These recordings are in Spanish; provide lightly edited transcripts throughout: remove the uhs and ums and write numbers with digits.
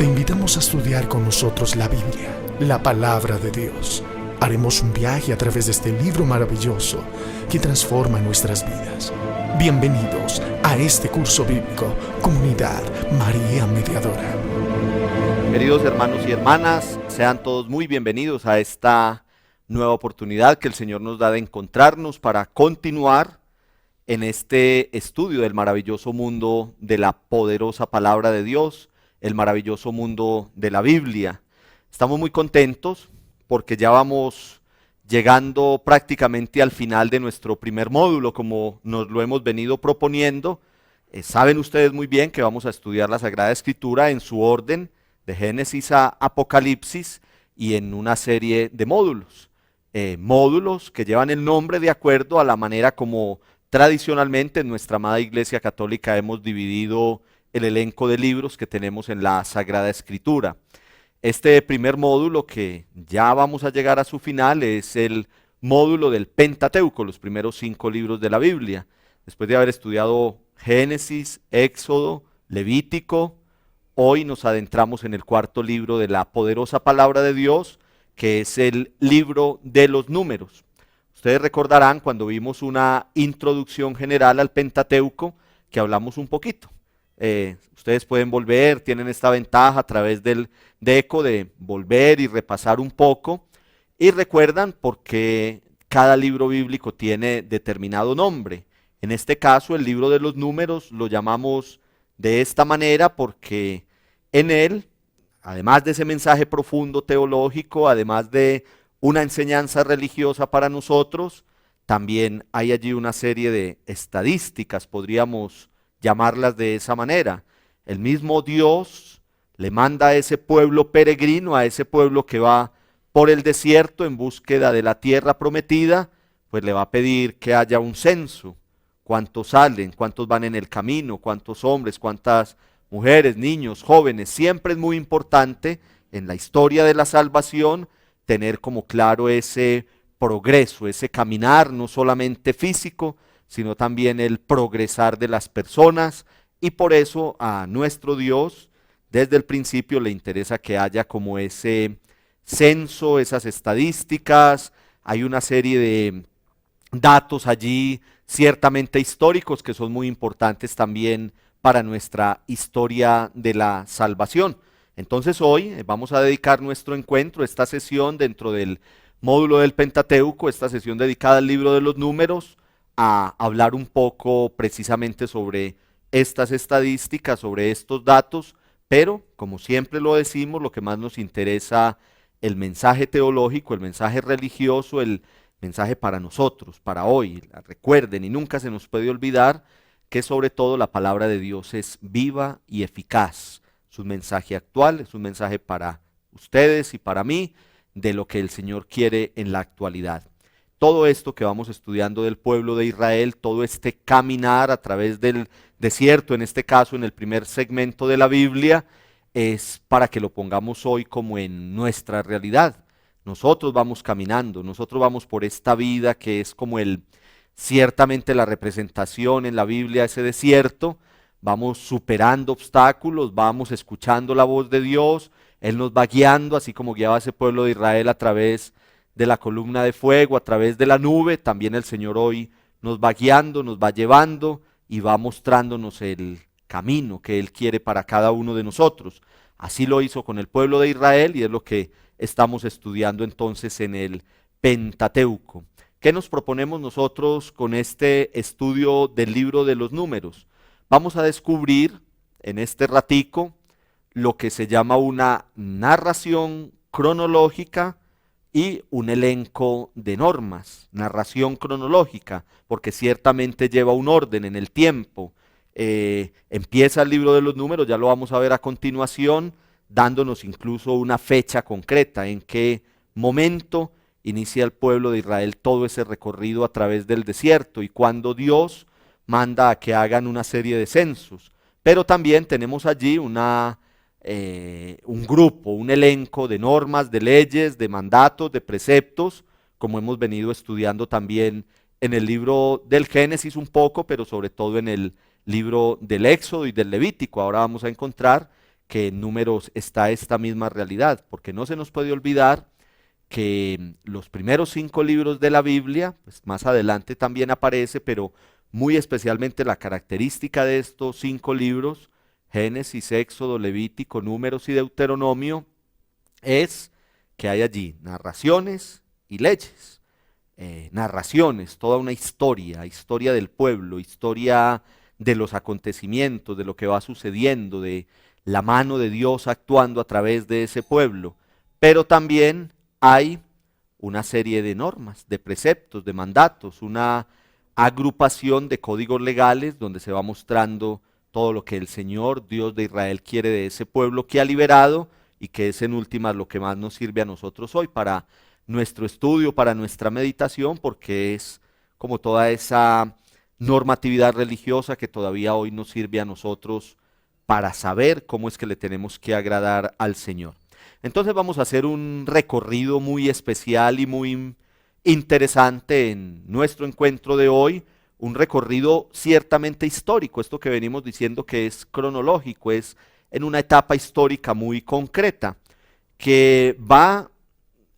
Te invitamos a estudiar con nosotros la Biblia, la palabra de Dios. Haremos un viaje a través de este libro maravilloso que transforma nuestras vidas. Bienvenidos a este curso bíblico, Comunidad María Mediadora. Queridos hermanos y hermanas, sean todos muy bienvenidos a esta nueva oportunidad que el Señor nos da de encontrarnos para continuar en este estudio del maravilloso mundo de la poderosa palabra de Dios, el maravilloso mundo de la Biblia. Estamos muy contentos porque ya vamos llegando prácticamente al final de nuestro primer módulo, como nos lo hemos venido proponiendo. Saben ustedes muy bien que vamos a estudiar la Sagrada Escritura en su orden, de Génesis a Apocalipsis, y en una serie de módulos. Módulos que llevan el nombre de acuerdo a la manera como tradicionalmente en nuestra amada Iglesia Católica hemos dividido el elenco de libros que tenemos en la Sagrada Escritura. Este primer módulo, que ya vamos a llegar a su final, es el módulo del Pentateuco, los primeros 5 libros de la Biblia. Después de haber estudiado Génesis, Éxodo, Levítico, hoy nos adentramos en el cuarto libro de la poderosa palabra de Dios, que es el libro de los números. Ustedes recordarán cuando vimos una introducción general al Pentateuco que hablamos un poquito. Ustedes pueden volver, tienen esta ventaja a través del DECO de volver y repasar un poco, y recuerdan porque cada libro bíblico tiene determinado nombre. En este caso, el libro de los números lo llamamos de esta manera porque en él, además de ese mensaje profundo teológico, además de una enseñanza religiosa para nosotros, también hay allí una serie de estadísticas, podríamos llamarlas de esa manera. El mismo Dios le manda a ese pueblo peregrino, a ese pueblo que va por el desierto en búsqueda de la tierra prometida, pues le va a pedir que haya un censo. ¿Cuántos salen? ¿Cuántos van en el camino? ¿Cuántos hombres? ¿Cuántas mujeres, niños, jóvenes? Siempre es muy importante en la historia de la salvación tener como claro ese progreso, ese caminar no solamente físico, sino también el progresar de las personas, y por eso a nuestro Dios desde el principio le interesa que haya como ese censo, esas estadísticas. Hay una serie de datos allí ciertamente históricos que son muy importantes también para nuestra historia de la salvación. Entonces hoy vamos a dedicar nuestro encuentro, esta sesión dentro del módulo del Pentateuco, esta sesión dedicada al libro de los números, a hablar un poco precisamente sobre estas estadísticas, sobre estos datos, pero como siempre lo decimos, lo que más nos interesa, el mensaje teológico, el mensaje religioso, el mensaje para nosotros, para hoy. Recuerden, y nunca se nos puede olvidar, que sobre todo la palabra de Dios es viva y eficaz. Es un mensaje actual, es un mensaje para ustedes y para mí, de lo que el Señor quiere en la actualidad. Todo esto que vamos estudiando del pueblo de Israel, todo este caminar a través del desierto, en este caso en el primer segmento de la Biblia, es para que lo pongamos hoy como en nuestra realidad. Nosotros vamos caminando, nosotros vamos por esta vida que es como ciertamente la representación en la Biblia, ese desierto. Vamos superando obstáculos, vamos escuchando la voz de Dios, Él nos va guiando, así como guiaba a ese pueblo de Israel a través de la columna de fuego, a través de la nube. También el Señor hoy nos va guiando, nos va llevando y va mostrándonos el camino que Él quiere para cada uno de nosotros. Así lo hizo con el pueblo de Israel y es lo que estamos estudiando entonces en el Pentateuco. ¿Qué nos proponemos nosotros con este estudio del libro de los números? Vamos a descubrir en este ratico lo que se llama una narración cronológica y un elenco de normas. Narración cronológica, porque ciertamente lleva un orden en el tiempo. Empieza el libro de los números, ya lo vamos a ver a continuación, dándonos incluso una fecha concreta, en qué momento inicia el pueblo de Israel todo ese recorrido a través del desierto y cuando Dios manda a que hagan una serie de censos. Pero también tenemos allí un grupo, un elenco de normas, de leyes, de mandatos, de preceptos, como hemos venido estudiando también en el libro del Génesis un poco, pero sobre todo en el libro del Éxodo y del Levítico. Ahora vamos a encontrar que en Números está esta misma realidad, porque no se nos puede olvidar que los primeros 5 libros de la Biblia, pues más adelante también aparece, pero muy especialmente la característica de estos 5 libros, Génesis, Éxodo, Levítico, Números y Deuteronomio, es que hay allí narraciones y leyes. Narraciones, toda una historia, historia del pueblo, historia de los acontecimientos, de lo que va sucediendo, de la mano de Dios actuando a través de ese pueblo, pero también hay una serie de normas, de preceptos, de mandatos, una agrupación de códigos legales donde se va mostrando todo lo que el Señor, Dios de Israel, quiere de ese pueblo que ha liberado y que es en últimas lo que más nos sirve a nosotros hoy para nuestro estudio, para nuestra meditación, porque es como toda esa normatividad religiosa que todavía hoy nos sirve a nosotros para saber cómo es que le tenemos que agradar al Señor. Entonces vamos a hacer un recorrido muy especial y muy interesante en nuestro encuentro de hoy, un recorrido ciertamente histórico, esto que venimos diciendo que es cronológico, es en una etapa histórica muy concreta, que va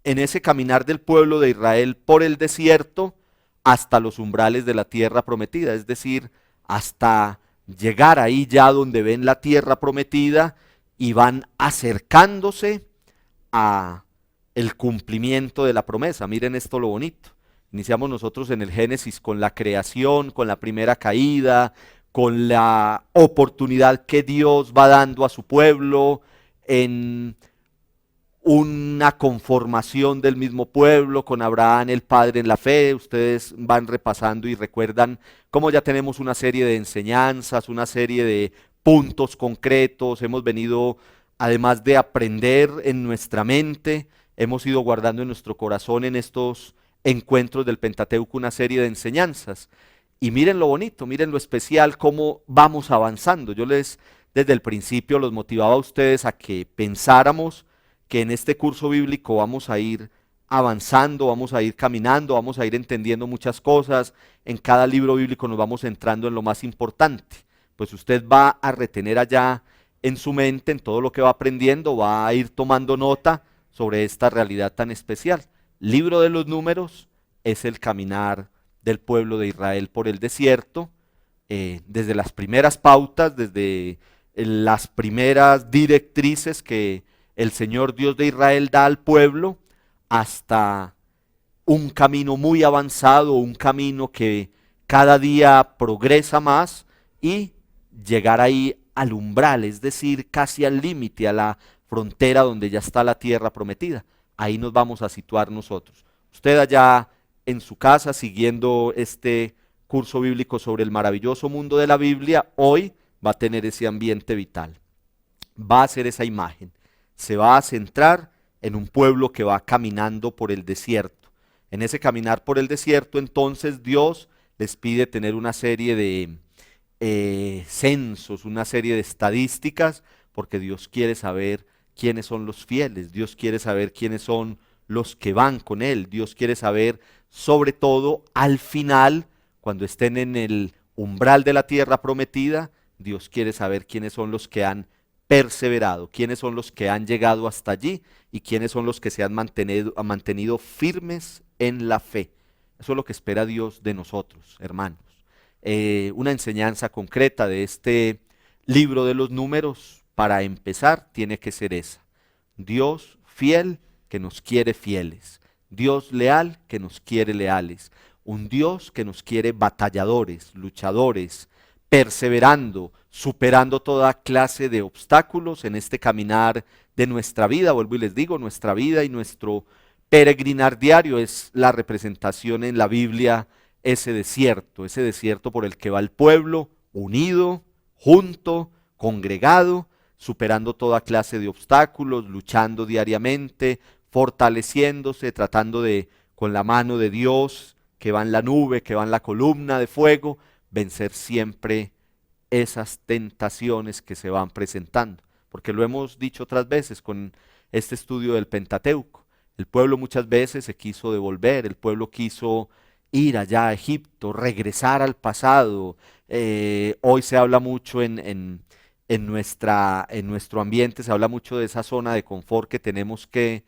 en ese caminar del pueblo de Israel por el desierto hasta los umbrales de la tierra prometida, es decir, hasta llegar ahí ya donde ven la tierra prometida y van acercándose a el cumplimiento de la promesa. Miren esto lo bonito. Iniciamos nosotros en el Génesis con la creación, con la primera caída, con la oportunidad que Dios va dando a su pueblo en una conformación del mismo pueblo, con Abraham el padre en la fe. Ustedes van repasando y recuerdan cómo ya tenemos una serie de enseñanzas, una serie de puntos concretos, hemos venido, además de aprender en nuestra mente, hemos ido guardando en nuestro corazón en estos encuentros del Pentateuco una serie de enseñanzas. Y miren lo bonito, miren lo especial, cómo vamos avanzando. Yo desde el principio los motivaba a ustedes a que pensáramos que en este curso bíblico vamos a ir avanzando, vamos a ir caminando, vamos a ir entendiendo muchas cosas. En cada libro bíblico nos vamos centrando en lo más importante. Pues usted va a retener allá en su mente, en todo lo que va aprendiendo, va a ir tomando nota sobre esta realidad tan especial. Libro de los Números es el caminar del pueblo de Israel por el desierto, desde las primeras pautas, desde las primeras directrices que el Señor Dios de Israel da al pueblo, hasta un camino muy avanzado, un camino que cada día progresa más y llegar ahí al umbral, es decir, casi al límite, a la frontera donde ya está la tierra prometida. Ahí nos vamos a situar nosotros. Usted allá en su casa, siguiendo este curso bíblico sobre el maravilloso mundo de la Biblia, hoy va a tener ese ambiente vital. Va a ser esa imagen. Se va a centrar en un pueblo que va caminando por el desierto. En ese caminar por el desierto, entonces Dios les pide tener una serie de censos, una serie de estadísticas, porque Dios quiere saber quiénes son los fieles, Dios quiere saber quiénes son los que van con Él, Dios quiere saber, sobre todo, al final, cuando estén en el umbral de la tierra prometida, Dios quiere saber quiénes son los que han perseverado, quiénes son los que han llegado hasta allí y quiénes son los que se han mantenido firmes en la fe. Eso es lo que espera Dios de nosotros, hermanos. Una enseñanza concreta de este libro de los Números, para empezar, tiene que ser esa. Dios fiel que nos quiere fieles. Dios leal que nos quiere leales. Un Dios que nos quiere batalladores, luchadores, perseverando, superando toda clase de obstáculos en este caminar de nuestra vida. Vuelvo y les digo, nuestra vida y nuestro peregrinar diario es la representación en la Biblia, ese desierto por el que va el pueblo, unido, junto, congregado, superando toda clase de obstáculos, luchando diariamente, fortaleciéndose, tratando de, con la mano de Dios, que va en la nube, que va en la columna de fuego, vencer siempre esas tentaciones que se van presentando. Porque lo hemos dicho otras veces con este estudio del Pentateuco. El pueblo muchas veces se quiso devolver, el pueblo quiso ir allá a Egipto, regresar al pasado. Hoy se habla mucho en en nuestro ambiente se habla mucho de esa zona de confort que tenemos que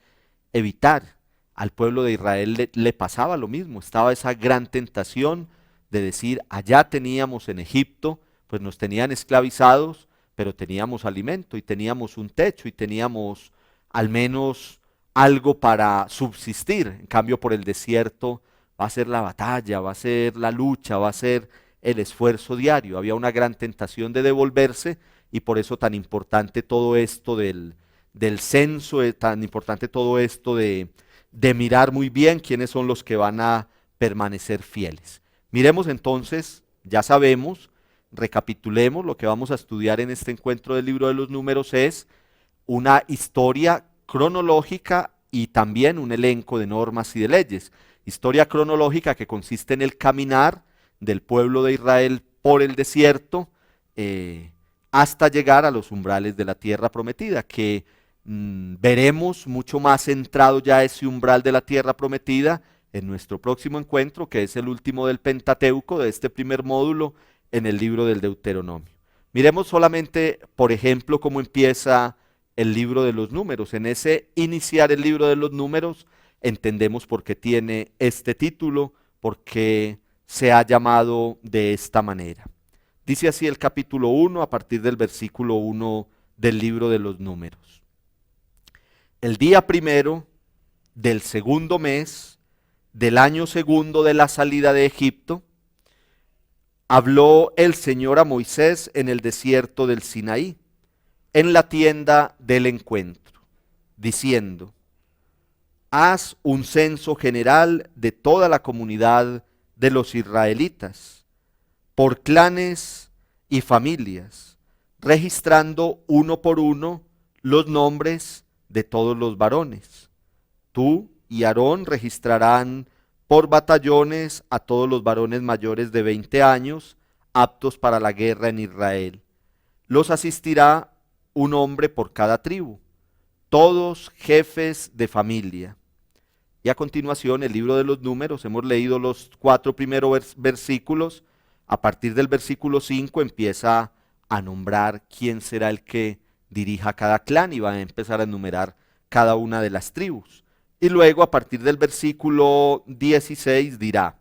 evitar. Al pueblo de Israel le pasaba lo mismo, estaba esa gran tentación de decir, allá teníamos en Egipto, pues nos tenían esclavizados, pero teníamos alimento y teníamos un techo y teníamos al menos algo para subsistir. En cambio, por el desierto va a ser la batalla, va a ser la lucha, va a ser el esfuerzo diario. Había una gran tentación de devolverse y por eso tan importante todo esto del censo, tan importante todo esto de mirar muy bien quiénes son los que van a permanecer fieles. Miremos entonces, ya sabemos, recapitulemos, lo que vamos a estudiar en este encuentro del libro de los números es una historia cronológica y también un elenco de normas y de leyes. Historia cronológica que consiste en el caminar del pueblo de Israel por el desierto hasta llegar a los umbrales de la tierra prometida, que veremos mucho más centrado ya ese umbral de la tierra prometida en nuestro próximo encuentro, que es el último del Pentateuco, de este primer módulo, en el libro del Deuteronomio. Miremos solamente, por ejemplo, cómo empieza el libro de los números. En ese iniciar el libro de los números, entendemos por qué tiene este título, por qué se ha llamado de esta manera. Dice así el capítulo 1 a partir del versículo 1 del libro de los números. El día primero del segundo mes del año segundo de la salida de Egipto, habló el Señor a Moisés en el desierto del Sinaí, en la tienda del encuentro, diciendo: haz un censo general de toda la comunidad de los israelitas, por clanes y familias, registrando uno por uno los nombres de todos los varones. Tú y Aarón registrarán por batallones a todos los varones mayores de 20 años, aptos para la guerra en Israel. Los asistirá un hombre por cada tribu, todos jefes de familia. Y a continuación, el libro de los números, hemos leído los 4 primeros versículos. A partir del versículo 5 empieza a nombrar quién será el que dirija cada clan y va a empezar a enumerar cada una de las tribus. Y luego, a partir del versículo 16, dirá: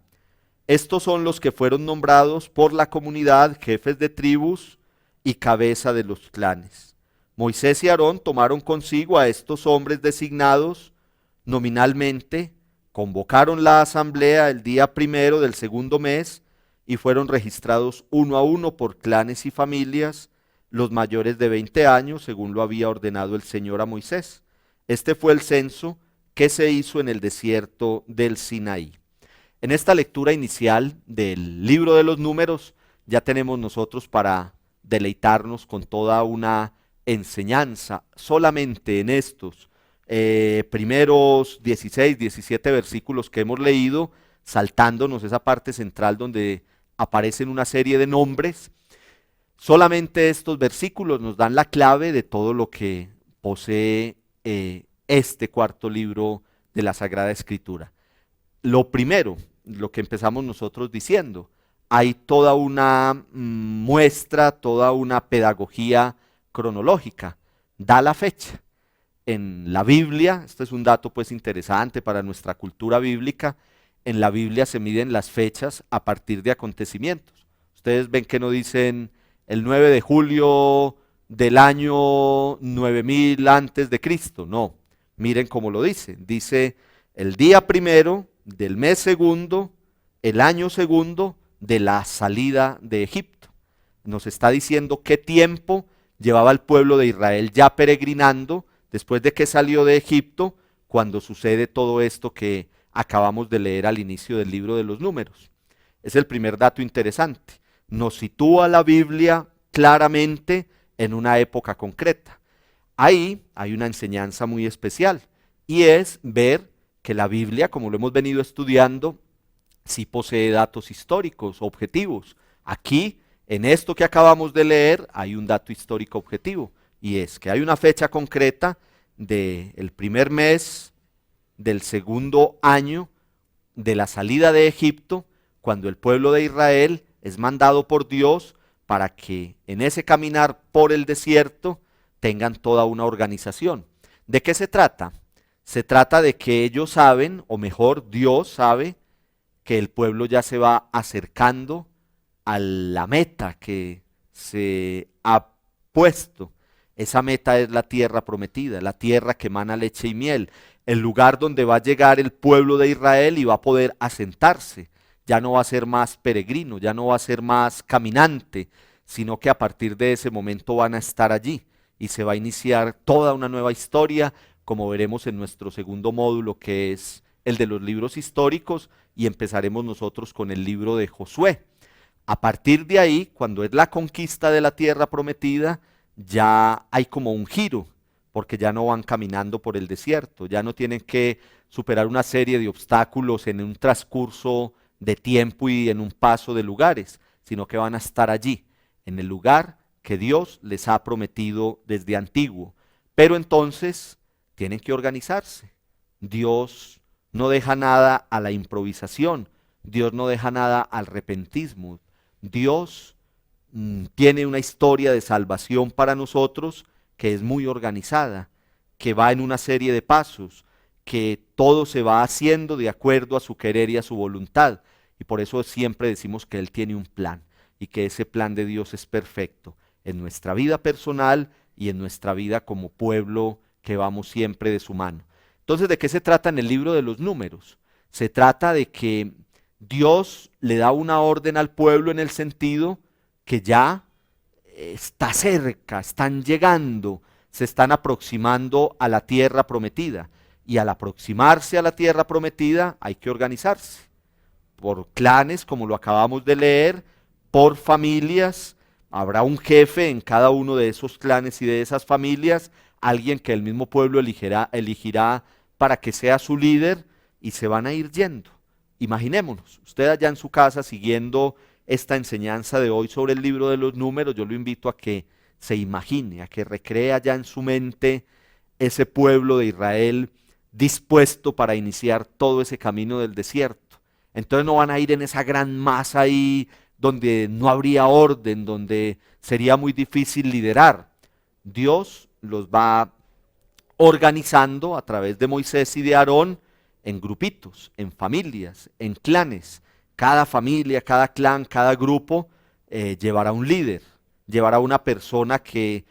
estos son los que fueron nombrados por la comunidad, jefes de tribus y cabeza de los clanes. Moisés y Aarón tomaron consigo a estos hombres designados nominalmente, convocaron la asamblea el día primero del segundo mes y fueron registrados uno a uno por clanes y familias, los mayores de 20 años, según lo había ordenado el Señor a Moisés. Este fue el censo que se hizo en el desierto del Sinaí. En esta lectura inicial del libro de los números ya tenemos nosotros para deleitarnos con toda una enseñanza. Solamente en estos primeros 16, 17 versículos que hemos leído, saltándonos esa parte central donde aparecen una serie de nombres, solamente estos versículos nos dan la clave de todo lo que posee este cuarto libro de la Sagrada Escritura. Lo primero, lo que empezamos nosotros diciendo, hay toda una muestra, toda una pedagogía cronológica, da la fecha. En la Biblia, este es un dato pues interesante para nuestra cultura bíblica, en la Biblia se miden las fechas a partir de acontecimientos. Ustedes ven que no dicen el 9 de julio del año 9000 antes de Cristo, no. Miren cómo lo dice. Dice el día primero del mes segundo, el año segundo de la salida de Egipto. Nos está diciendo qué tiempo llevaba el pueblo de Israel ya peregrinando después de que salió de Egipto, cuando sucede todo esto que acabamos de leer al inicio del libro de los números. Es el primer dato interesante. Nos sitúa la Biblia claramente en una época concreta. Ahí hay una enseñanza muy especial y es ver que la Biblia, como lo hemos venido estudiando, sí posee datos históricos objetivos. Aquí, en esto que acabamos de leer, hay un dato histórico objetivo y es que hay una fecha concreta del primer mes del segundo año de la salida de Egipto, cuando el pueblo de Israel es mandado por Dios para que en ese caminar por el desierto tengan toda una organización. ¿De qué se trata? Se trata de que ellos saben, o mejor, Dios sabe, que el pueblo ya se va acercando a la meta que se ha puesto. Esa meta es la tierra prometida, la tierra que emana leche y miel, el lugar donde va a llegar el pueblo de Israel y va a poder asentarse. Ya no va a ser más peregrino, ya no va a ser más caminante, sino que a partir de ese momento van a estar allí y se va a iniciar toda una nueva historia, como veremos en nuestro segundo módulo, que es el de los libros históricos, y empezaremos nosotros con el libro de Josué. A partir de ahí, cuando es la conquista de la tierra prometida, ya hay como un giro, porque ya no van caminando por el desierto, ya no tienen que superar una serie de obstáculos en un transcurso de tiempo y en un paso de lugares, sino que van a estar allí, en el lugar que Dios les ha prometido desde antiguo. Pero entonces tienen que organizarse. Dios no deja nada a la improvisación, Dios no deja nada al repentismo. Dios tiene una historia de salvación para nosotros que es muy organizada, que va en una serie de pasos, que todo se va haciendo de acuerdo a su querer y a su voluntad. Y por eso siempre decimos que Él tiene un plan y que ese plan de Dios es perfecto en nuestra vida personal y en nuestra vida como pueblo que vamos siempre de su mano. Entonces, ¿de qué se trata en el libro de los números? Se trata de que Dios le da una orden al pueblo en el sentido que ya está cerca, están llegando, se están aproximando a la tierra prometida. Y al aproximarse a la tierra prometida hay que organizarse por clanes, como lo acabamos de leer, por familias. Habrá un jefe en cada uno de esos clanes y de esas familias, alguien que el mismo pueblo elegirá para que sea su líder, y se van a ir yendo. Imaginémonos, usted allá en su casa siguiendo esta enseñanza de hoy sobre el libro de los números, yo lo invito a que se imagine, a que recree allá en su mente ese pueblo de Israel dispuesto para iniciar todo ese camino del desierto. Entonces no van a ir en esa gran masa ahí donde no habría orden, donde sería muy difícil liderar. Dios los va organizando a través de Moisés y de Aarón en grupitos, en familias, en clanes. Cada familia, cada clan, cada grupo llevará un líder, llevará una persona que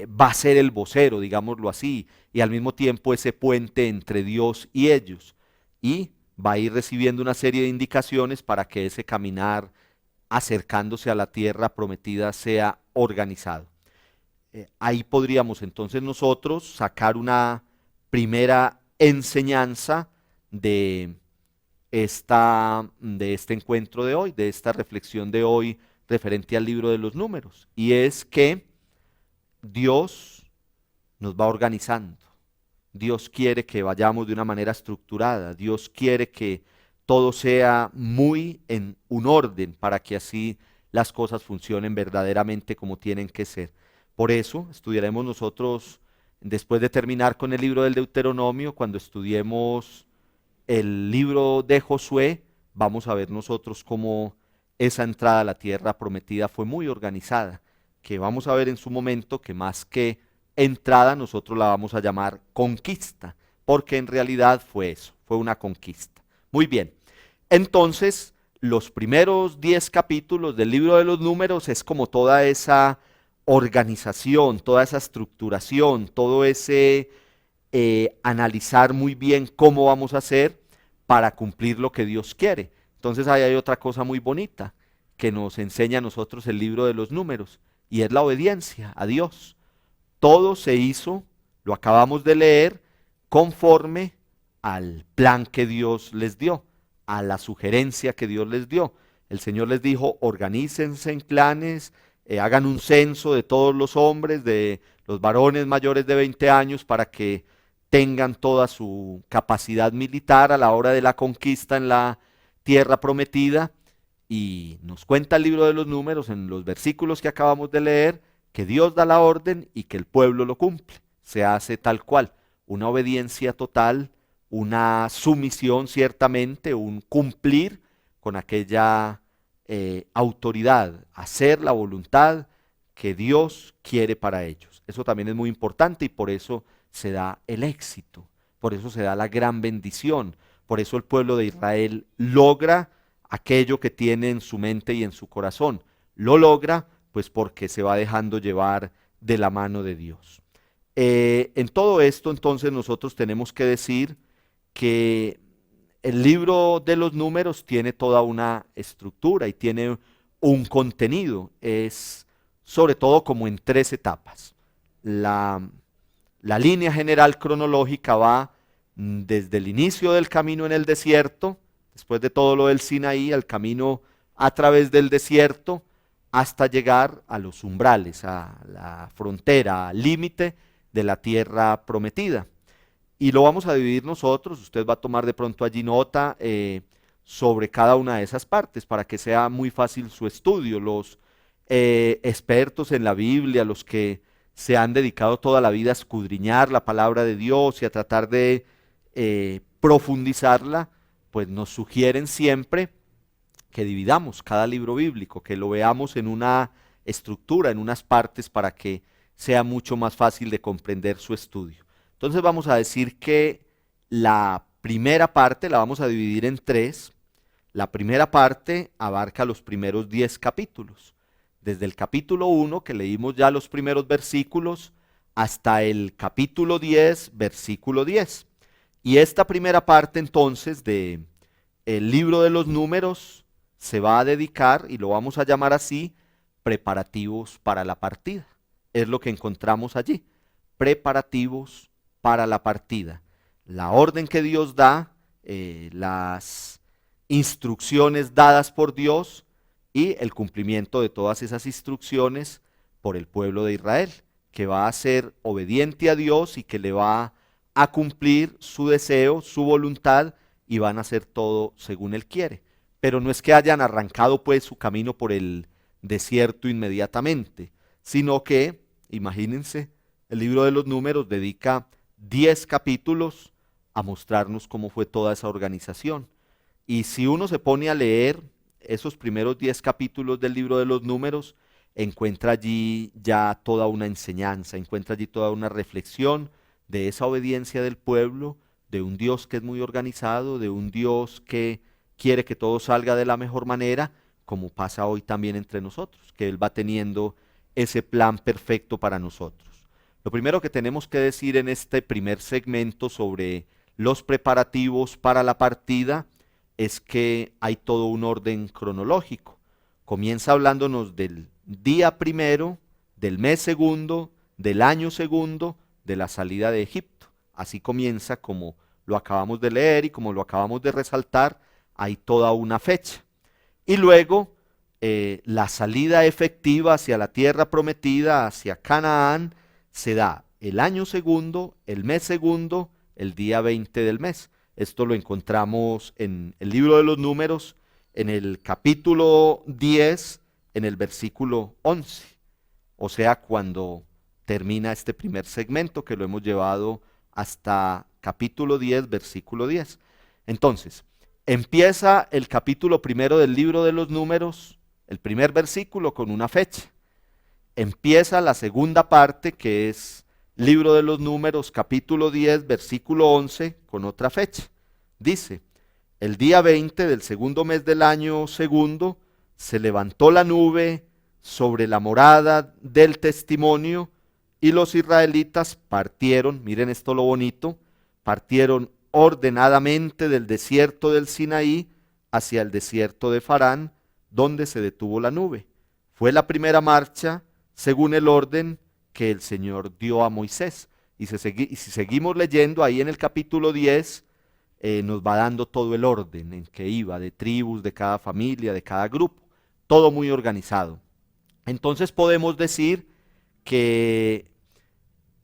va a ser el vocero, digámoslo así, y al mismo tiempo ese puente entre Dios y ellos. Y va a ir recibiendo una serie de indicaciones para que ese caminar acercándose a la tierra prometida sea organizado. Ahí podríamos entonces nosotros sacar una primera enseñanza de este encuentro de hoy, de esta reflexión de hoy referente al libro de los números, y es que Dios nos va organizando. Dios quiere que vayamos de una manera estructurada. Dios quiere que todo sea muy en un orden para que así las cosas funcionen verdaderamente como tienen que ser. Por eso estudiaremos nosotros, después de terminar con el libro del Deuteronomio, cuando estudiemos el libro de Josué, vamos a ver nosotros cómo esa entrada a la tierra prometida fue muy organizada, que vamos a ver en su momento que más que entrada nosotros la vamos a llamar conquista, porque en realidad fue eso, fue una conquista. Muy bien, entonces los primeros 10 capítulos del libro de los números es como toda esa organización, toda esa estructuración, todo ese analizar muy bien cómo vamos a hacer para cumplir lo que Dios quiere. Entonces ahí hay otra cosa muy bonita que nos enseña a nosotros el libro de los números, y es la obediencia a Dios. Todo se hizo, lo acabamos de leer, conforme al plan que Dios les dio, a la sugerencia que Dios les dio. El Señor les dijo: organícense en clanes, hagan un censo de todos los hombres, de los varones mayores de 20 años, para que tengan toda su capacidad militar a la hora de la conquista en la tierra prometida. Y nos cuenta el libro de los números en los versículos que acabamos de leer, que Dios da la orden y que el pueblo lo cumple. Se hace tal cual, una obediencia total, una sumisión ciertamente, un cumplir con aquella autoridad, hacer la voluntad que Dios quiere para ellos. Eso también es muy importante y por eso se da el éxito, por eso se da la gran bendición, por eso el pueblo de Israel logra aquello que tiene en su mente y en su corazón. Lo logra pues porque se va dejando llevar de la mano de Dios. En todo esto entonces nosotros tenemos que decir que el libro de los números tiene toda una estructura y tiene un contenido. Es sobre todo como en tres etapas. La línea general cronológica va desde el inicio del camino en el desierto, después de todo lo del Sinaí, al camino a través del desierto, hasta llegar a los umbrales, a la frontera, al límite de la tierra prometida. Y lo vamos a dividir nosotros, usted va a tomar de pronto allí nota sobre cada una de esas partes para que sea muy fácil su estudio. Los expertos en la Biblia, los que se han dedicado toda la vida a escudriñar la palabra de Dios y a tratar de profundizarla, pues nos sugieren siempre que dividamos cada libro bíblico, que lo veamos en una estructura, en unas partes para que sea mucho más fácil de comprender su estudio. Entonces vamos a decir que la primera parte la vamos a dividir en tres. La primera parte abarca los primeros 10 capítulos. Desde el capítulo 1, que leímos ya los primeros versículos, hasta el capítulo 10, versículo 10. Y esta primera parte entonces del libro de los números se va a dedicar, y lo vamos a llamar así, preparativos para la partida. Es lo que encontramos allí, preparativos para la partida. La orden que Dios da, las instrucciones dadas por Dios y el cumplimiento de todas esas instrucciones por el pueblo de Israel, que va a ser obediente a Dios y que le va a cumplir su deseo, su voluntad, y van a hacer todo según Él quiere. Pero no es que hayan arrancado pues su camino por el desierto inmediatamente, sino que, imagínense, el libro de los números dedica 10 capítulos a mostrarnos cómo fue toda esa organización. Y si uno se pone a leer esos primeros 10 capítulos del libro de los números, encuentra allí ya toda una enseñanza, encuentra allí toda una reflexión de esa obediencia del pueblo, de un Dios que es muy organizado, de un Dios que quiere que todo salga de la mejor manera, como pasa hoy también entre nosotros, que Él va teniendo ese plan perfecto para nosotros. Lo primero que tenemos que decir en este primer segmento sobre los preparativos para la partida es que hay todo un orden cronológico. Comienza hablándonos del día primero, del mes segundo, del año segundo, de la salida de Egipto. Así comienza, como lo acabamos de leer y como lo acabamos de resaltar, hay toda una fecha. Y luego la salida efectiva hacia la tierra prometida, hacia Canaán, se da el año segundo, el mes segundo, el día 20 del mes. Esto lo encontramos en el libro de los números, en el capítulo 10, en el versículo 11. O sea, cuando termina este primer segmento que lo hemos llevado hasta capítulo 10, versículo 10. Entonces, empieza el capítulo primero del libro de los números, el primer versículo con una fecha. Empieza la segunda parte, que es libro de los números, capítulo 10, versículo 11, con otra fecha. Dice, el día 20 del segundo mes del año segundo, se levantó la nube sobre la morada del testimonio y los israelitas partieron, miren esto lo bonito, partieron ordenadamente del desierto del Sinaí hacia el desierto de Farán, donde se detuvo la nube. Fue la primera marcha según el orden que el Señor dio a Moisés. Y si seguimos leyendo ahí en el capítulo 10, nos va dando todo el orden en que iba, de tribus, de cada familia, de cada grupo, todo muy organizado. Entonces podemos decir que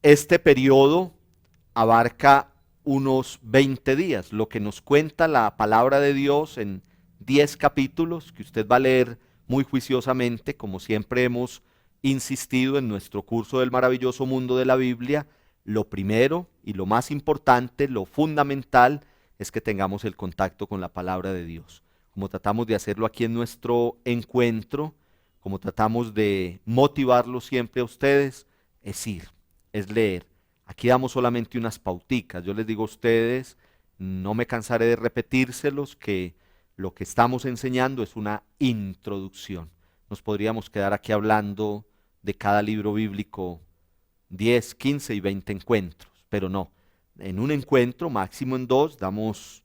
este periodo abarca unos 20 días, lo que nos cuenta la palabra de Dios en 10 capítulos, que usted va a leer muy juiciosamente, como siempre hemos insistido en nuestro curso del maravilloso mundo de la Biblia. Lo primero y lo más importante, lo fundamental, es que tengamos el contacto con la palabra de Dios. como tratamos de hacerlo aquí en nuestro encuentro, como tratamos de motivarlos siempre a ustedes, es ir, es leer. Aquí damos solamente unas pauticas. Yo les digo a ustedes, no me cansaré de repetírselos, que lo que estamos enseñando es una introducción. Nos podríamos quedar aquí hablando de cada libro bíblico 10, 15 y 20 encuentros, pero no. En un encuentro, máximo en dos, damos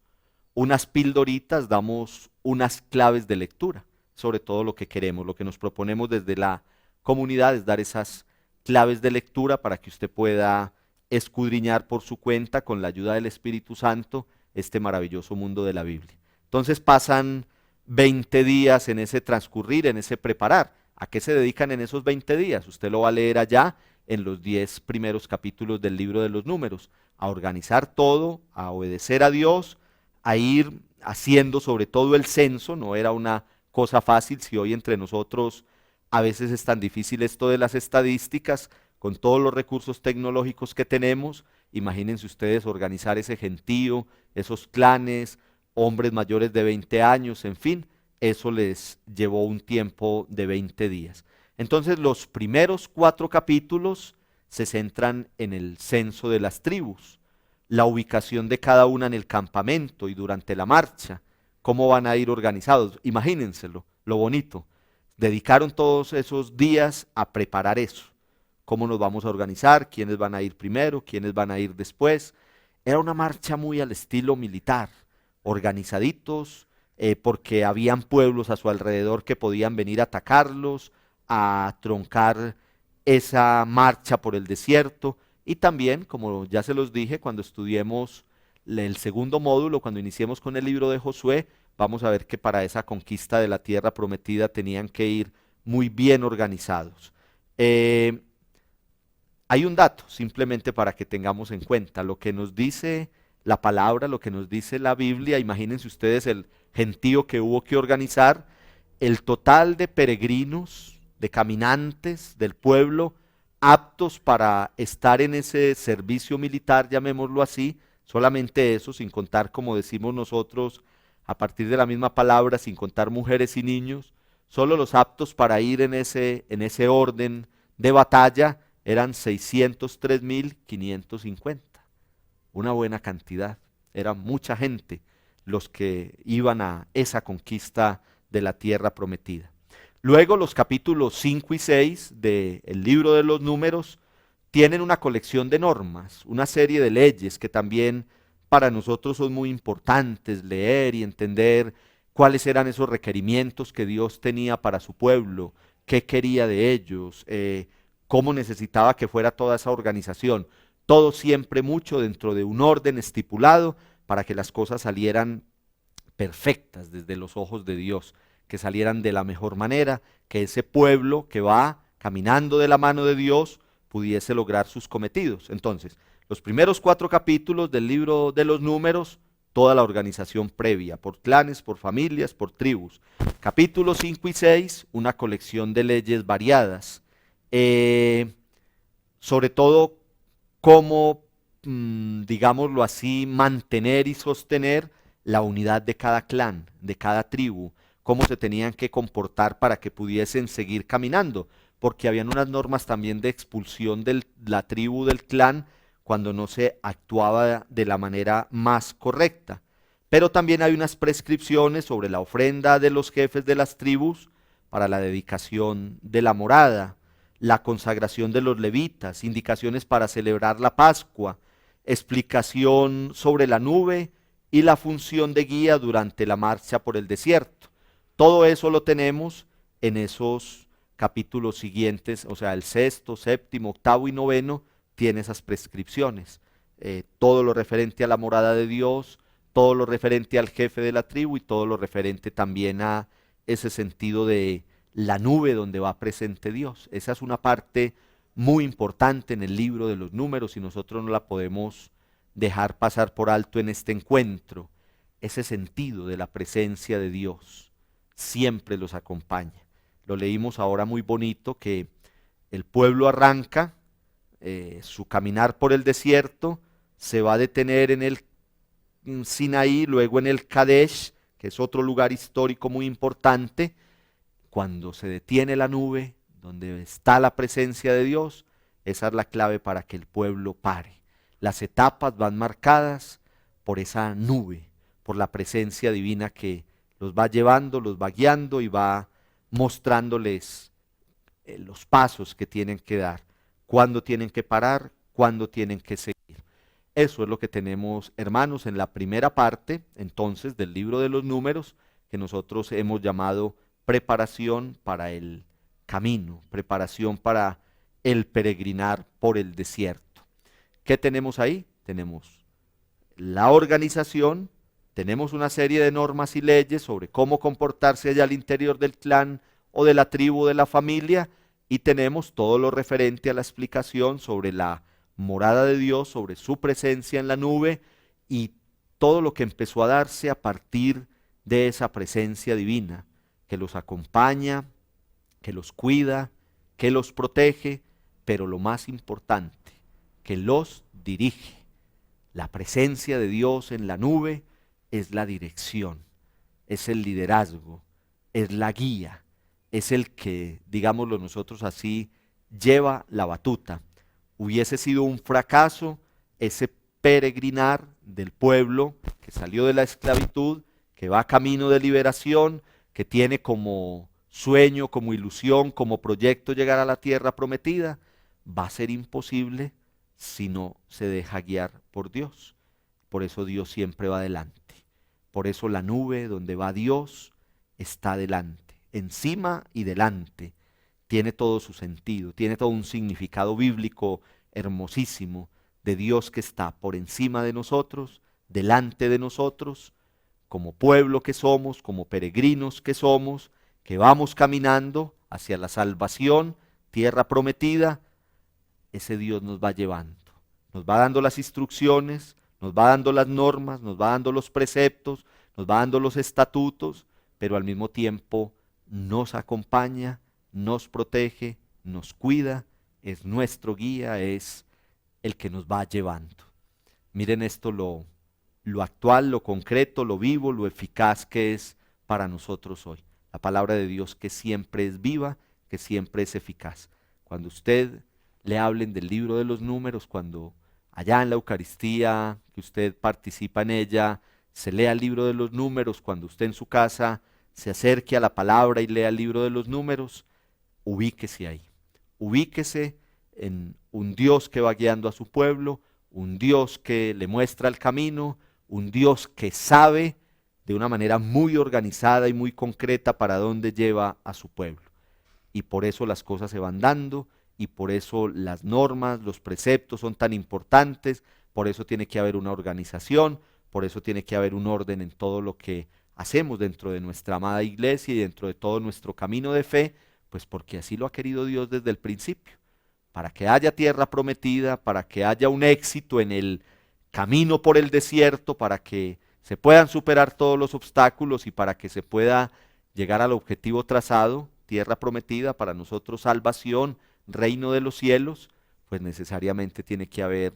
unas pildoritas, damos unas claves de lectura, sobre todo lo que queremos, lo que nos proponemos desde la comunidad es dar esas claves de lectura para que usted pueda escudriñar por su cuenta, con la ayuda del Espíritu Santo, este maravilloso mundo de la Biblia. Entonces pasan 20 días en ese transcurrir, en ese preparar. ¿A qué se dedican en esos 20 días? Usted lo va a leer allá en los 10 primeros capítulos del libro de los Números, a organizar todo, a obedecer a Dios, a ir haciendo sobre todo el censo. No era una cosa fácil. Si hoy entre nosotros a veces es tan difícil esto de las estadísticas, con todos los recursos tecnológicos que tenemos, imagínense ustedes organizar ese gentío, esos clanes, hombres mayores de 20 años, en fin, eso les llevó un tiempo de 20 días. Entonces los primeros 4 capítulos se centran en el censo de las tribus, la ubicación de cada una en el campamento y durante la marcha, cómo van a ir organizados. Imagínenselo, lo bonito. Dedicaron todos esos días a preparar eso. Cómo nos vamos a organizar, quiénes van a ir primero, quiénes van a ir después. Era una marcha muy al estilo militar, organizaditos, porque habían pueblos a su alrededor que podían venir a atacarlos, a troncar esa marcha por el desierto. Y también, como ya se los dije, cuando estudiemos el segundo módulo, cuando iniciemos con el libro de Josué, vamos a ver que para esa conquista de la tierra prometida tenían que ir muy bien organizados. Hay un dato, simplemente para que tengamos en cuenta, lo que nos dice la palabra, lo que nos dice la Biblia. Imagínense ustedes el gentío que hubo que organizar, el total de peregrinos, de caminantes del pueblo, aptos para estar en ese servicio militar, llamémoslo así, solamente eso, sin contar, como decimos nosotros, a partir de la misma palabra, sin contar mujeres y niños, solo los aptos para ir en ese orden de batalla eran 603.550. Una buena cantidad, era mucha gente los que iban a esa conquista de la tierra prometida. Luego los capítulos 5 y 6 del libro de los Números tienen una colección de normas, una serie de leyes que también para nosotros son muy importantes leer y entender cuáles eran esos requerimientos que Dios tenía para su pueblo, qué quería de ellos, cómo necesitaba que fuera toda esa organización. Todo siempre mucho dentro de un orden estipulado para que las cosas salieran perfectas desde los ojos de Dios, que salieran de la mejor manera, que ese pueblo que va caminando de la mano de Dios pudiese lograr sus cometidos. Entonces, los primeros 4 capítulos del libro de los Números, toda la organización previa, por clanes, por familias, por tribus. Capítulos 5 y 6, una colección de leyes variadas. Sobre todo cómo, digámoslo así, mantener y sostener la unidad de cada clan, de cada tribu, cómo se tenían que comportar para que pudiesen seguir caminando, porque habían unas normas también de expulsión de la tribu, del clan, cuando no se actuaba de la manera más correcta. Pero también hay unas prescripciones sobre la ofrenda de los jefes de las tribus para la dedicación de la morada, la consagración de los levitas, indicaciones para celebrar la Pascua, explicación sobre la nube y la función de guía durante la marcha por el desierto. Todo eso lo tenemos en esos capítulos siguientes, o sea, el 6º, 7º, 8º y 9º tiene esas prescripciones. Todo lo referente a la morada de Dios, todo lo referente al jefe de la tribu y todo lo referente también a ese sentido de la nube donde va presente Dios. Esa es una parte muy importante en el libro de los Números y nosotros no la podemos dejar pasar por alto en este encuentro. Ese sentido de la presencia de Dios siempre los acompaña. Lo leímos ahora muy bonito, que el pueblo arranca su caminar por el desierto, se va a detener en el Sinaí, luego en el Kadesh, que que es otro lugar histórico muy importante, cuando se detiene la nube, donde está la presencia de Dios, esa es la clave para que el pueblo pare. Las etapas van marcadas por esa nube, por la presencia divina que los va llevando, los va guiando y va mostrándoles los pasos que tienen que dar, cuándo tienen que parar, cuándo tienen que seguir. Eso es lo que tenemos, hermanos, en la primera parte, entonces, del libro de los Números, que nosotros hemos llamado preparación para el camino, preparación para el peregrinar por el desierto. ¿Qué tenemos ahí? Tenemos la organización, tenemos una serie de normas y leyes sobre cómo comportarse allá al interior del clan o de la tribu o de la familia, y tenemos todo lo referente a la explicación sobre la morada de Dios, sobre su presencia en la nube y todo lo que empezó a darse a partir de esa presencia divina, que los acompaña, que los cuida, que los protege, pero lo más importante, que los dirige. La presencia de Dios en la nube es la dirección, es el liderazgo, es la guía, es el que, digámoslo nosotros así, lleva la batuta. Hubiese sido un fracaso ese peregrinar del pueblo que salió de la esclavitud, que va camino de liberación, que tiene como sueño, como ilusión, como proyecto llegar a la tierra prometida. Va a ser imposible si no se deja guiar por Dios. Por eso Dios siempre va adelante. Por eso la nube donde va Dios está delante, encima y delante. Tiene todo su sentido, tiene todo un significado bíblico hermosísimo de Dios que está por encima de nosotros, delante de nosotros, como pueblo que somos, como peregrinos que somos, que vamos caminando hacia la salvación, tierra prometida. Ese Dios nos va llevando, nos va dando las instrucciones, nos va dando las normas, nos va dando los preceptos, nos va dando los estatutos, pero al mismo tiempo nos acompaña, nos protege, nos cuida, es nuestro guía, es el que nos va llevando. Miren esto, lo actual, lo concreto, lo vivo, lo eficaz que es para nosotros hoy. La palabra de Dios que siempre es viva, que siempre es eficaz. Cuando usted le hablen del libro de los Números, cuando allá en la Eucaristía, que usted participa en ella, se lea el libro de los Números, cuando usted en su casa se acerque a la palabra y lea el libro de los Números, ubíquese ahí. Ubíquese en un Dios que va guiando a su pueblo, un Dios que le muestra el camino, un Dios que sabe de una manera muy organizada y muy concreta para dónde lleva a su pueblo. Y por eso las cosas se van dando, y por eso las normas, los preceptos son tan importantes, por eso tiene que haber una organización, por eso tiene que haber un orden en todo lo que hacemos dentro de nuestra amada iglesia y dentro de todo nuestro camino de fe, pues porque así lo ha querido Dios desde el principio, para que haya tierra prometida, para que haya un éxito en el camino por el desierto, para que se puedan superar todos los obstáculos y para que se pueda llegar al objetivo trazado, tierra prometida, para nosotros salvación, reino de los cielos, pues necesariamente tiene que haber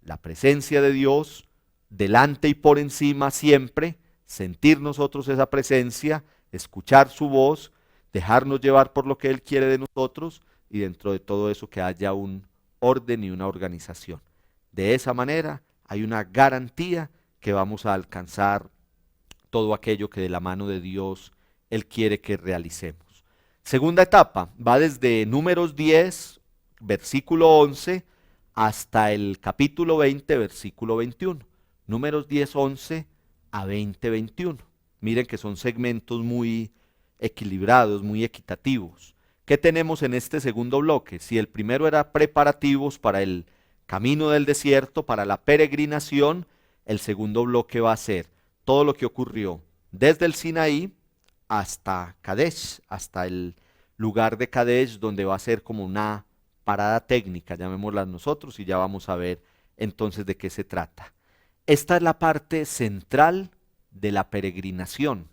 la presencia de Dios delante y por encima siempre, sentir nosotros esa presencia, escuchar su voz, dejarnos llevar por lo que Él quiere de nosotros y dentro de todo eso que haya un orden y una organización. De esa manera hay una garantía que vamos a alcanzar todo aquello que de la mano de Dios Él quiere que realicemos. Segunda etapa, va desde Números 10, versículo 11, hasta el capítulo 20, versículo 21. Números 10, 11 a 20, 21. Miren que son segmentos muy equilibrados, muy equitativos. ¿Qué tenemos en este segundo bloque? Si el primero era preparativos para el camino del desierto, para la peregrinación, el segundo bloque va a ser todo lo que ocurrió desde el Sinaí hasta Kadesh, hasta el lugar de Kadesh, donde va a ser como una parada técnica, llamémosla nosotros, y ya vamos a ver entonces de qué se trata. Esta es la parte central de la peregrinación.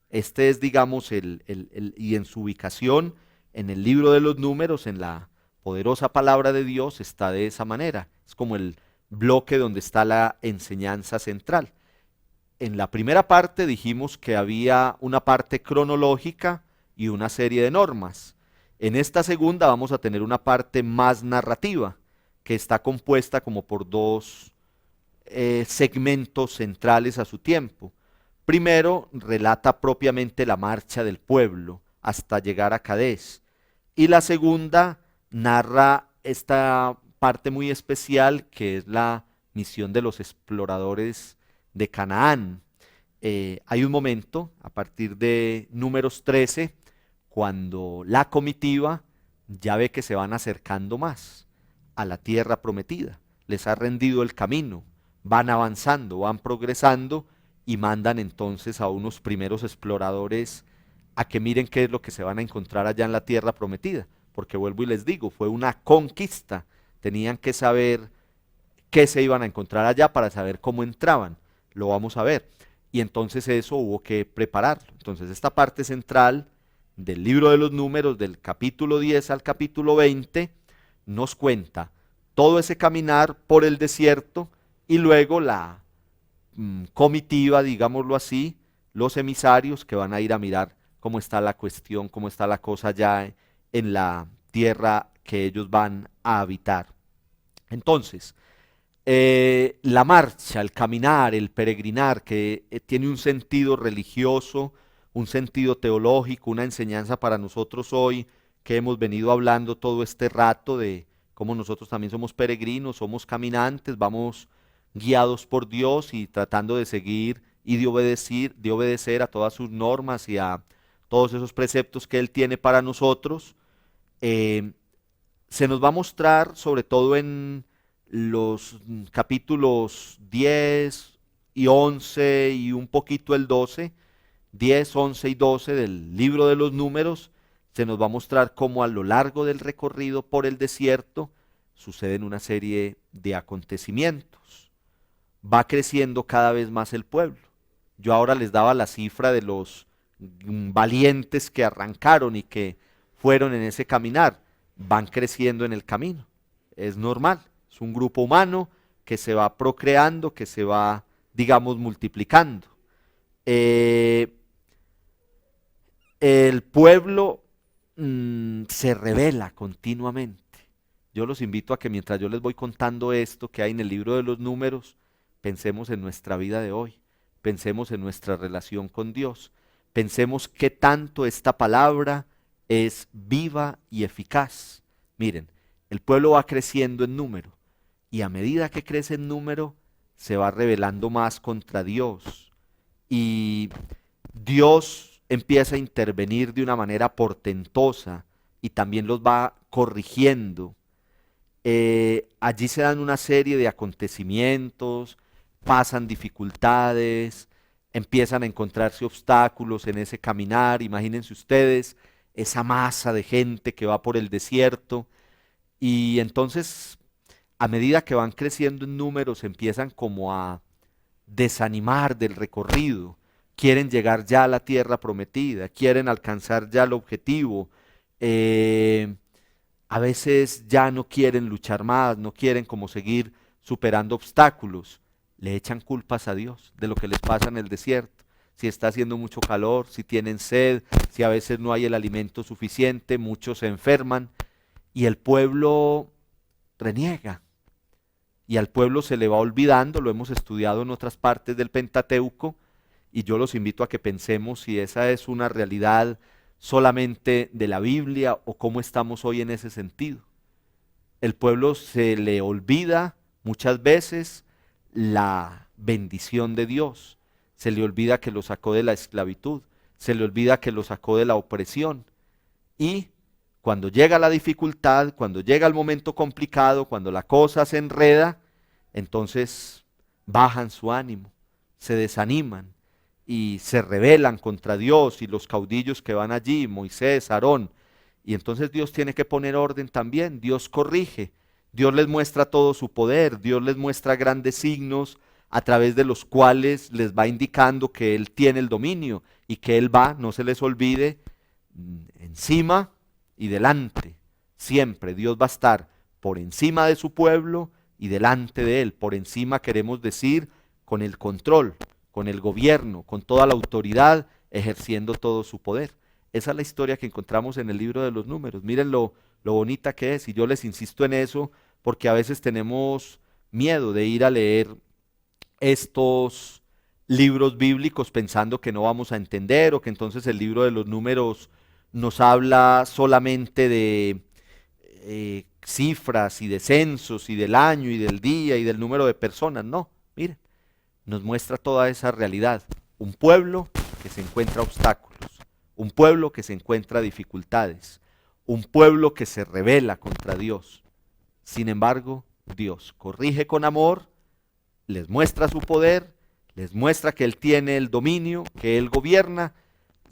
Este es, digamos, y en su ubicación en el libro de los Números, en la poderosa palabra de Dios, está de esa manera. Es como el bloque donde está la enseñanza central. en la primera parte dijimos que había una parte cronológica y una serie de normas. En esta segunda vamos a tener una parte más narrativa, que está compuesta como por dos segmentos centrales a su tiempo. Primero, relata propiamente la marcha del pueblo hasta llegar a Cadés. Y la segunda narra esta parte muy especial que es la misión de los exploradores de Canaán. Hay un momento, a partir de Números 13, cuando la comitiva ya ve que se van acercando más a la tierra prometida. Les ha rendido el camino, van avanzando, van progresando y mandan entonces a unos primeros exploradores a que miren qué es lo que se van a encontrar allá en la tierra prometida. Porque vuelvo y les digo, fue una conquista. Tenían que saber qué se iban a encontrar allá para saber cómo entraban. Lo vamos a ver. Y entonces eso hubo que prepararlo. Entonces esta parte central del libro de los Números, del capítulo 10 al capítulo 20, nos cuenta todo ese caminar por el desierto y luego la comitiva, digámoslo así, los emisarios que van a ir a mirar cómo está la cuestión, cómo está la cosa ya en la tierra que ellos van a habitar. Entonces, la marcha, el caminar, el peregrinar, que tiene un sentido religioso, un sentido teológico, una enseñanza para nosotros hoy, que hemos venido hablando todo este rato de cómo nosotros también somos peregrinos, somos caminantes, vamos guiados por Dios y tratando de seguir y de obedecer a todas sus normas y a todos esos preceptos que Él tiene para nosotros. Se nos va a mostrar, sobre todo en los capítulos 10 y 11 y un poquito el 12, 10, 11 y 12 del libro de los Números, se nos va a mostrar cómo a lo largo del recorrido por el desierto suceden una serie de acontecimientos. Va creciendo cada vez más el pueblo. Yo ahora les daba la cifra de los valientes que arrancaron y que fueron en ese caminar. Van creciendo en el camino. Es normal. Es un grupo humano que se va procreando, que se va, digamos, multiplicando. El pueblo se revela continuamente. Yo los invito a que mientras yo les voy contando esto que hay en el libro de los Números, pensemos en nuestra vida de hoy, pensemos en nuestra relación con Dios, pensemos qué tanto esta palabra es viva y eficaz. Miren, el pueblo va creciendo en número y a medida que crece en número se va rebelando más contra Dios y Dios empieza a intervenir de una manera portentosa y también los va corrigiendo. Allí se dan una serie de acontecimientos, pasan dificultades, empiezan a encontrarse obstáculos en ese caminar. Imagínense ustedes esa masa de gente que va por el desierto y entonces a medida que van creciendo en números empiezan como a desanimar del recorrido, quieren llegar ya a la tierra prometida, quieren alcanzar ya el objetivo, a veces ya no quieren luchar más, no quieren como seguir superando obstáculos, le echan culpas a Dios de lo que les pasa en el desierto, si está haciendo mucho calor, si tienen sed, si a veces no hay el alimento suficiente, muchos se enferman y el pueblo reniega. Y al pueblo se le va olvidando, lo hemos estudiado en otras partes del Pentateuco, y yo los invito a que pensemos si esa es una realidad solamente de la Biblia o cómo estamos hoy en ese sentido. El pueblo se le olvida muchas veces la bendición de Dios, se le olvida que lo sacó de la esclavitud, se le olvida que lo sacó de la opresión, y cuando llega la dificultad, cuando llega el momento complicado, cuando la cosa se enreda, entonces bajan su ánimo, se desaniman y se rebelan contra Dios y los caudillos que van allí, Moisés, Aarón. Y entonces Dios tiene que poner orden también, Dios corrige, Dios les muestra todo su poder, Dios les muestra grandes signos a través de los cuales les va indicando que Él tiene el dominio y que Él va, no se les olvide, encima y delante. Siempre Dios va a estar por encima de su pueblo y delante de Él. Por encima queremos decir con el control con el gobierno, con toda la autoridad, ejerciendo todo su poder. Esa es la historia que encontramos en el libro de los Números. Miren lo bonita que es, y yo les insisto en eso porque a veces tenemos miedo de ir a leer estos libros bíblicos pensando que no vamos a entender, o que entonces el libro de los Números nos habla solamente de cifras y de censos y del año y del día y del número de personas. No, miren, nos muestra toda esa realidad. Un pueblo que se encuentra obstáculos, un pueblo que se encuentra dificultades, un pueblo que se rebela contra Dios. Sin embargo, Dios corrige con amor, les muestra su poder, les muestra que Él tiene el dominio, que Él gobierna,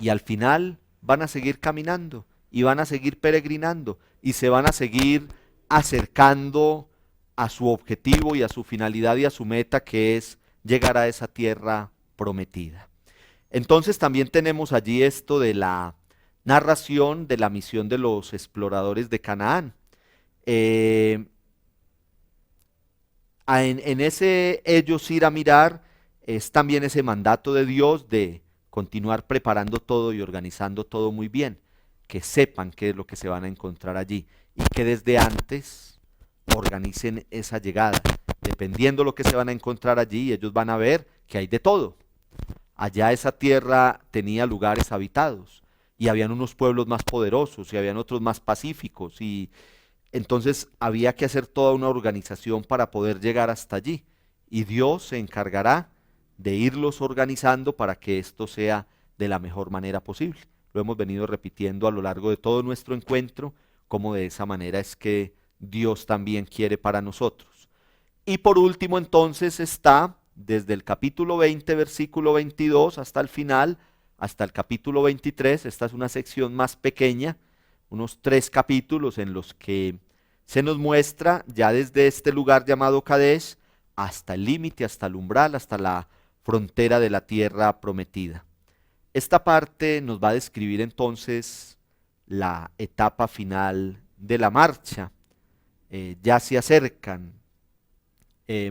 y al final van a seguir caminando y van a seguir peregrinando y se van a seguir acercando a su objetivo y a su finalidad y a su meta, que es llegar a esa tierra prometida. Entonces también tenemos allí esto de la narración de la misión de los exploradores de Canaán. En ese ellos ir a mirar es también ese mandato de Dios de continuar preparando todo y organizando todo muy bien, que sepan qué es lo que se van a encontrar allí y que desde antes organicen esa llegada. Dependiendo lo que se van a encontrar allí, ellos van a ver que hay de todo. Allá esa tierra tenía lugares habitados y habían unos pueblos más poderosos y habían otros más pacíficos, y entonces había que hacer toda una organización para poder llegar hasta allí, y Dios se encargará de irlos organizando para que esto sea de la mejor manera posible. Lo hemos venido repitiendo a lo largo de todo nuestro encuentro, como de esa manera es que Dios también quiere para nosotros. Y por último entonces está desde el capítulo 20, versículo 22 hasta el final, hasta el capítulo 23, esta es una sección más pequeña, unos 3 capítulos en los que se nos muestra ya desde este lugar llamado Kadesh hasta el límite, hasta el umbral, hasta la frontera de la tierra prometida. Esta parte nos va a describir entonces la etapa final de la marcha. Ya se acercan,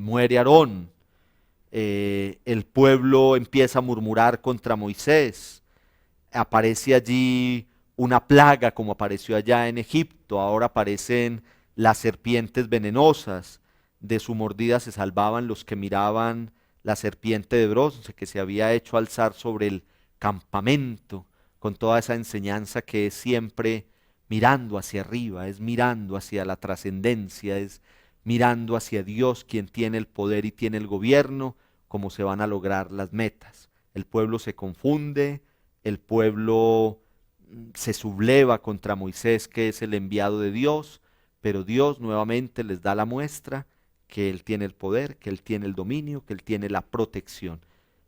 muere Aarón, el pueblo empieza a murmurar contra Moisés, aparece allí una plaga como apareció allá en Egipto, ahora aparecen las serpientes venenosas, de su mordida se salvaban los que miraban la serpiente de bronce que se había hecho alzar sobre el campamento, con toda esa enseñanza que es siempre mirando hacia arriba, es mirando hacia la trascendencia, es mirando hacia Dios, quien tiene el poder y tiene el gobierno, cómo se van a lograr las metas. El pueblo se confunde, el pueblo se subleva contra Moisés, que es el enviado de Dios, pero Dios nuevamente les da la muestra que Él tiene el poder, que Él tiene el dominio, que Él tiene la protección.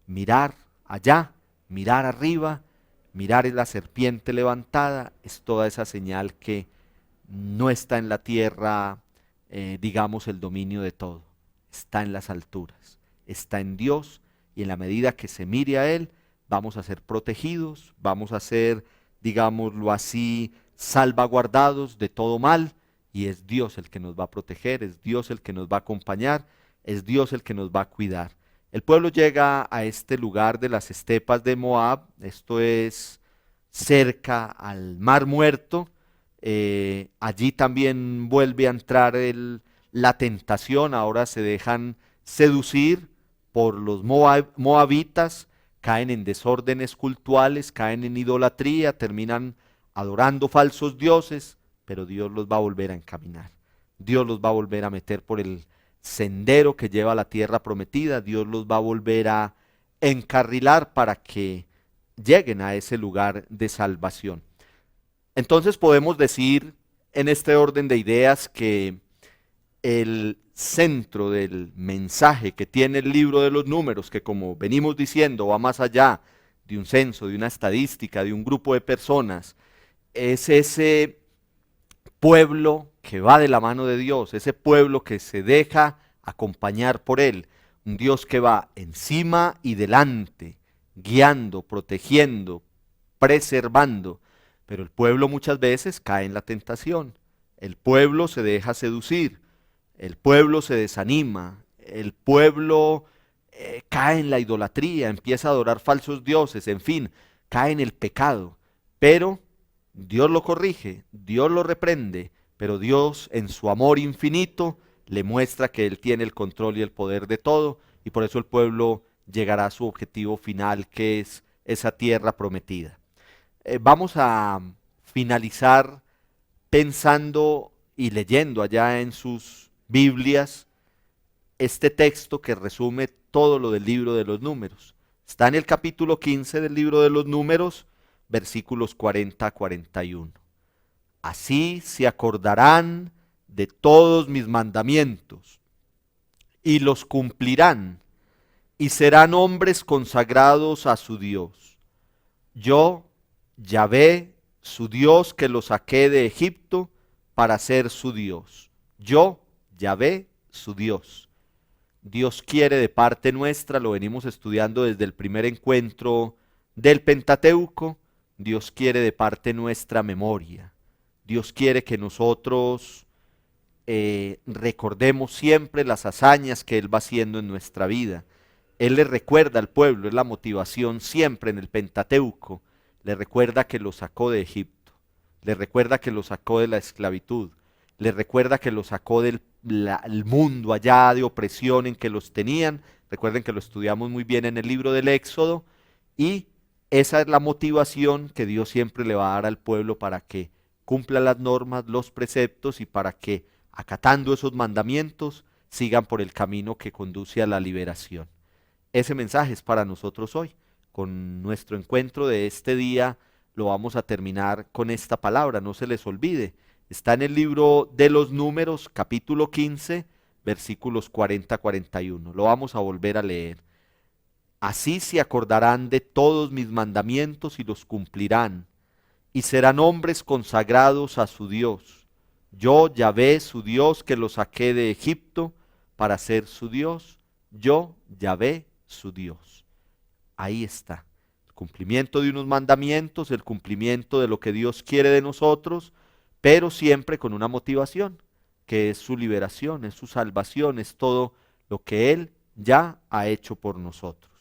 Mirar allá, mirar arriba, mirar la serpiente levantada, es toda esa señal que no está en la tierra, digamos, el dominio de todo. Está en las alturas, está en Dios, y en la medida que se mire a Él, vamos a ser protegidos, vamos a ser, digámoslo así, salvaguardados de todo mal, y es Dios el que nos va a proteger, es Dios el que nos va a acompañar, es Dios el que nos va a cuidar. El pueblo llega a este lugar de las estepas de Moab, esto es cerca al Mar Muerto. Allí también vuelve a entrar la tentación, ahora se dejan seducir por los moabitas, caen en desórdenes cultuales, caen en idolatría, terminan adorando falsos dioses, pero Dios los va a volver a encaminar, Dios los va a volver a meter por el sendero que lleva a la tierra prometida, Dios los va a volver a encarrilar para que lleguen a ese lugar de salvación. Entonces podemos decir en este orden de ideas que el centro del mensaje que tiene el libro de los Números, que como venimos diciendo va más allá de un censo, de una estadística, de un grupo de personas, es ese pueblo que va de la mano de Dios, ese pueblo que se deja acompañar por Él, un Dios que va encima y delante, guiando, protegiendo, preservando, pero el pueblo muchas veces cae en la tentación, el pueblo se deja seducir, el pueblo se desanima, el pueblo cae en la idolatría, empieza a adorar falsos dioses, en fin, cae en el pecado. Pero Dios lo corrige, Dios lo reprende, pero Dios en su amor infinito le muestra que Él tiene el control y el poder de todo, y por eso el pueblo llegará a su objetivo final, que es esa tierra prometida. Vamos a finalizar pensando y leyendo allá en sus Biblias este texto que resume todo lo del libro de los Números. Está en el capítulo 15 del libro de los Números, versículos 40 a 41. Así se acordarán de todos mis mandamientos y los cumplirán, y serán hombres consagrados a su Dios. Yo, Yahvé, su Dios, que los saqué de Egipto para ser su Dios. Yo, Yahvé, su Dios. Dios quiere de parte nuestra, lo venimos estudiando desde el primer encuentro del Pentateuco, Dios quiere de parte nuestra memoria. Dios quiere que nosotros recordemos siempre las hazañas que Él va haciendo en nuestra vida. Él le recuerda al pueblo, es la motivación siempre en el Pentateuco, le recuerda que lo sacó de Egipto, le recuerda que lo sacó de la esclavitud, le recuerda que lo sacó del el mundo allá de opresión en que los tenían. Recuerden que lo estudiamos muy bien en el libro del Éxodo, y esa es la motivación que Dios siempre le va a dar al pueblo para que cumpla las normas, los preceptos, y para que, acatando esos mandamientos, sigan por el camino que conduce a la liberación. Ese mensaje es para nosotros hoy. Con nuestro encuentro de este día lo vamos a terminar con esta palabra, no se les olvide. Está en el libro de los Números, capítulo 15, versículos 40 a 41. Lo vamos a volver a leer. Así se acordarán de todos mis mandamientos y los cumplirán, y serán hombres consagrados a su Dios. Yo, Yahvé, su Dios, que los saqué de Egipto para ser su Dios. Yo, Yahvé, su Dios. Ahí está. El cumplimiento de unos mandamientos, el cumplimiento de lo que Dios quiere de nosotros, pero siempre con una motivación, que es su liberación, es su salvación, es todo lo que Él ya ha hecho por nosotros.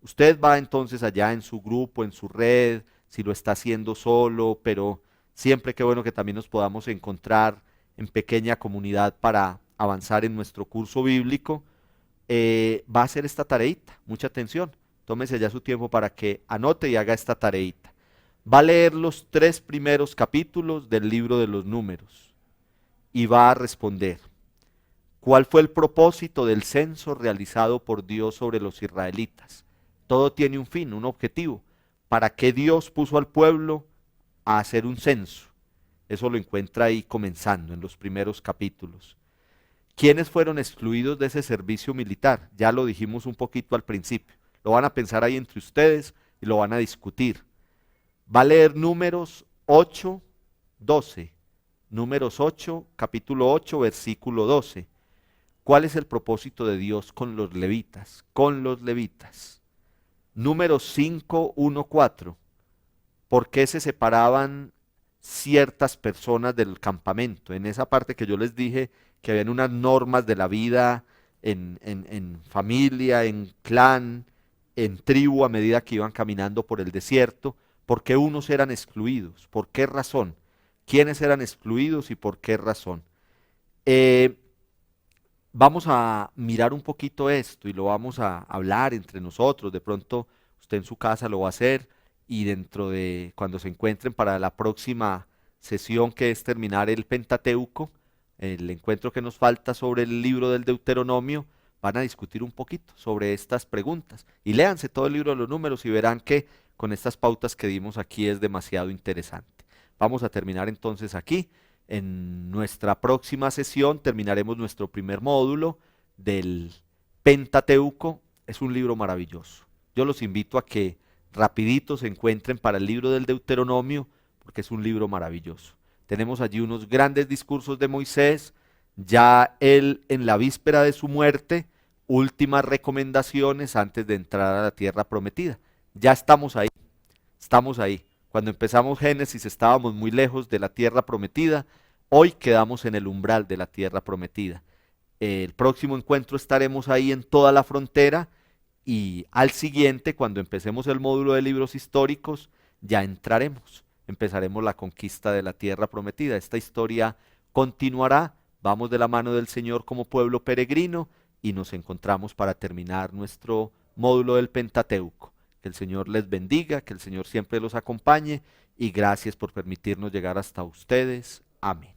Usted va entonces allá en su grupo, en su red, si lo está haciendo solo, pero siempre qué bueno que también nos podamos encontrar en pequeña comunidad para avanzar en nuestro curso bíblico. Va a hacer esta tareita, mucha atención, tómese ya su tiempo para que anote y haga esta tareita. Va a leer los 3 primeros capítulos del libro de los Números y va a responder: ¿cuál fue el propósito del censo realizado por Dios sobre los israelitas? Todo tiene un fin, un objetivo. ¿Para qué Dios puso al pueblo a hacer un censo? Eso lo encuentra ahí comenzando en los primeros capítulos. ¿Quiénes fueron excluidos de ese servicio militar? Ya lo dijimos un poquito al principio. Lo van a pensar ahí entre ustedes y lo van a discutir. Va a leer Números 8, 12. Números 8, capítulo 8, versículo 12. ¿Cuál es el propósito de Dios con los levitas? Con los levitas. Números 5, 1, 4. ¿Por qué se separaban ciertas personas del campamento? En esa parte que yo les dije que habían unas normas de la vida en familia, en clan, en tribu, a medida que iban caminando por el desierto. ¿Por qué unos eran excluidos? ¿Por qué razón? ¿Quiénes eran excluidos y por qué razón? Vamos a mirar un poquito esto y lo vamos a hablar entre nosotros. De pronto usted en su casa lo va a hacer, y dentro de cuando se encuentren para la próxima sesión, que es terminar el Pentateuco, el encuentro que nos falta sobre el libro del Deuteronomio, van a discutir un poquito sobre estas preguntas. Y léanse todo el libro de los Números y verán que con estas pautas que dimos aquí es demasiado interesante. Vamos a terminar entonces aquí. En nuestra próxima sesión terminaremos nuestro primer módulo del Pentateuco. Es un libro maravilloso. Yo los invito a que rapidito se encuentren para el libro del Deuteronomio, porque es un libro maravilloso. Tenemos allí unos grandes discursos de Moisés, ya él en la víspera de su muerte, últimas recomendaciones antes de entrar a la tierra prometida. Ya estamos ahí, estamos ahí. Cuando empezamos Génesis estábamos muy lejos de la tierra prometida, hoy quedamos en el umbral de la tierra prometida. El próximo encuentro estaremos ahí en toda la frontera, y al siguiente, cuando empecemos el módulo de libros históricos, ya empezaremos la conquista de la tierra prometida. Esta historia continuará, vamos de la mano del Señor como pueblo peregrino y nos encontramos para terminar nuestro módulo del Pentateuco. Que el Señor les bendiga, que el Señor siempre los acompañe y gracias por permitirnos llegar hasta ustedes. Amén.